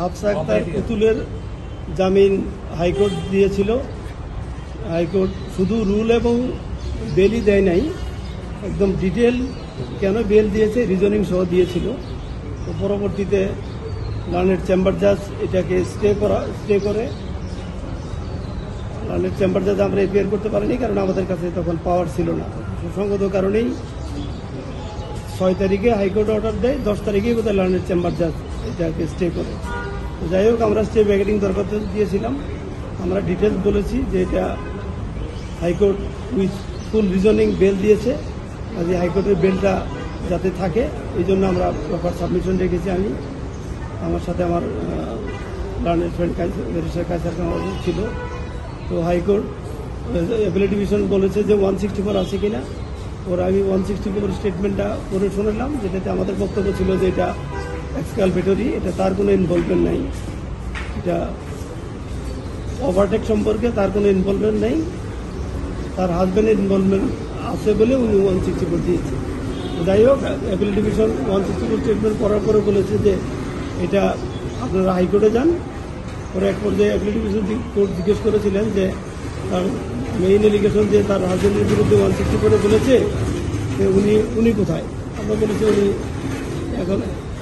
হাফসা আক্তার পুতুলের জামিন হাইকোর্ট দিয়েছিল। হাইকোর্ট শুধু রুল এবং বেলই দেয় নাই, একদম ডিটেল কেন বেল দিয়েছে রিজনিং সহ দিয়েছিল। তো পরবর্তীতে লার্নেড চেম্বার জাজ এটাকে স্টে করে। লার্নেড চেম্বার জাজ আমরা এপিয়ার করতে পারিনি, কারণ আমাদের কাছে তখন পাওয়ার ছিল না। সুসংগত কারণেই 6 তারিখে হাইকোর্ট অর্ডার দেয়, 10 তারিখেই বোধহয় লার্নেড চেম্বার জাজ এটাকে স্টে করে। তো যাই হোক, আমরা স্টে ব্যাকেটিং দরখাস্ত দিয়েছিলাম। আমরা ডিটেলস বলেছি যে এটা high court with full reasoning bail দিয়েছে, কাজে হাইকোর্টের বেলটা যাতে থাকে এই জন্য আমরা প্রপার সাবমিশন রেখেছি। আমার সাথে আমার learned friend barrister Kaiser Kamal ছিল। তো হাইকোর্ট অ্যাপিলেট ডিভিশন বলেছে যে 164 আছে কিনা। ওরা আমি 164 স্টেটমেন্টটা পড়ে শুনলাম, যেটাতে আমাদের বক্তব্য ছিল যে এটা এক্সকালভেটরি, এটা তার কোনো ইনভলভমেন্ট নাই, এটা ওভারটেক সম্পর্কে তার কোনো ইনভলভমেন্ট নেই, তার হাজব্যান্ডের ইনভলভমেন্ট আছে বলে উনি 164 দিয়েছে। যাই হোক, অ্যাপিলেট ডিভিশন 164 স্টেটমেন্ট পড়ার পরে বলেছে যে এটা আপনারা হাইকোর্টে যান। পরে এক পর্যায়ে অ্যাপিলেট ডিভিশন কোর্ট জিজ্ঞেস করেছিলেন যে তার মেইন এলিগেশন যে তার হাজব্যান্ডের বিরুদ্ধে 164 বলেছে, উনি কোথায়। আমরা বলেছি উনি এখন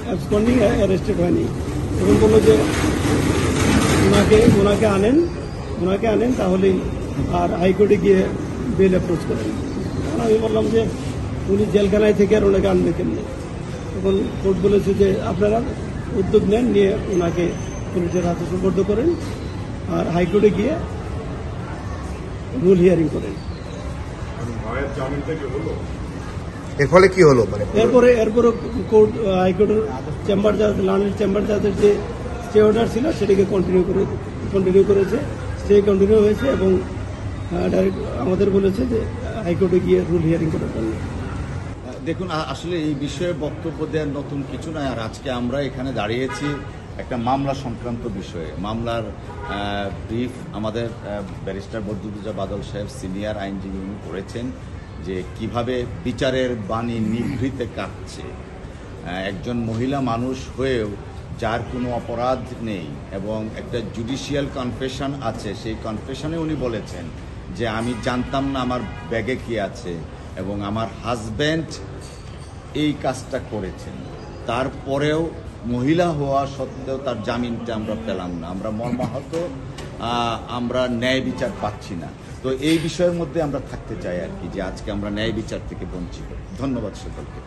অ্যাবসকন্ডিং, অ্যারেস্টেড হয়নি। এবং বললো যে ওনাকে আনেন তাহলেই আর হাইকোর্টে গিয়ে বেল অ্যাপ্রোচ করেন। তখন আমি বললাম যে উনি জেলখানায় থেকে আর ওনাকে আনবে কেমনি। তখন কোর্ট বলেছে যে আপনারা উদ্যোগ নেন, নিয়ে ওনাকে পুলিশের হাতে সুপর্দ করেন আর হাইকোর্টে গিয়ে রুল হিয়ারিং করেন। এর ফলে কি হলো? মানে এরপরে কোর্ট হাইকোর্টের চেম্বার জাজ, লার্নেড চেম্বার জাজের যে স্টে অর্ডার ছিল সেটাকে কন্টিনিউ করেছে, স্টে কন্টিনিউ হয়েছে এবং ডাইরেক্ট আমাদের বলেছে যে হাইকোর্টে গিয়ে রুল হিয়ারিং করার জন্য। দেখুন, আসলে এই বিষয়ে বক্তব্য দেওয়ার নতুন কিছু নয়। আর আজকে আমরা এখানে দাঁড়িয়েছি একটা মামলা সংক্রান্ত বিষয়ে। মামলার ব্রিফ আমাদের ব্যারিস্টার বদরুদ্দোজা বাদল সাহেব সিনিয়র আইনজীবী উনি করেছেন যে কিভাবে বিচারের বাণী নিভৃতে কাটছে। একজন মহিলা মানুষ হয়েও যার কোনো অপরাধ নেই এবং একটা জুডিশিয়াল কনফেশন আছে, সেই কনফেশনে উনি বলেছেন যে আমি জানতাম না আমার ব্যাগে কি আছে এবং আমার হাজব্যান্ড এই কাজটা করেছেন। তারপরেও মহিলা হওয়া সত্ত্বেও তার জামিনটা আমরা পেলাম না। আমরা মর্মাহত, আমরা ন্যায় বিচার পাচ্ছি না। তো এই বিষয়ের মধ্যে আমরা থাকতে চাই আর কি, যে আজকে আমরা ন্যায় বিচার থেকে বঞ্চিত। ধন্যবাদ সকলকে।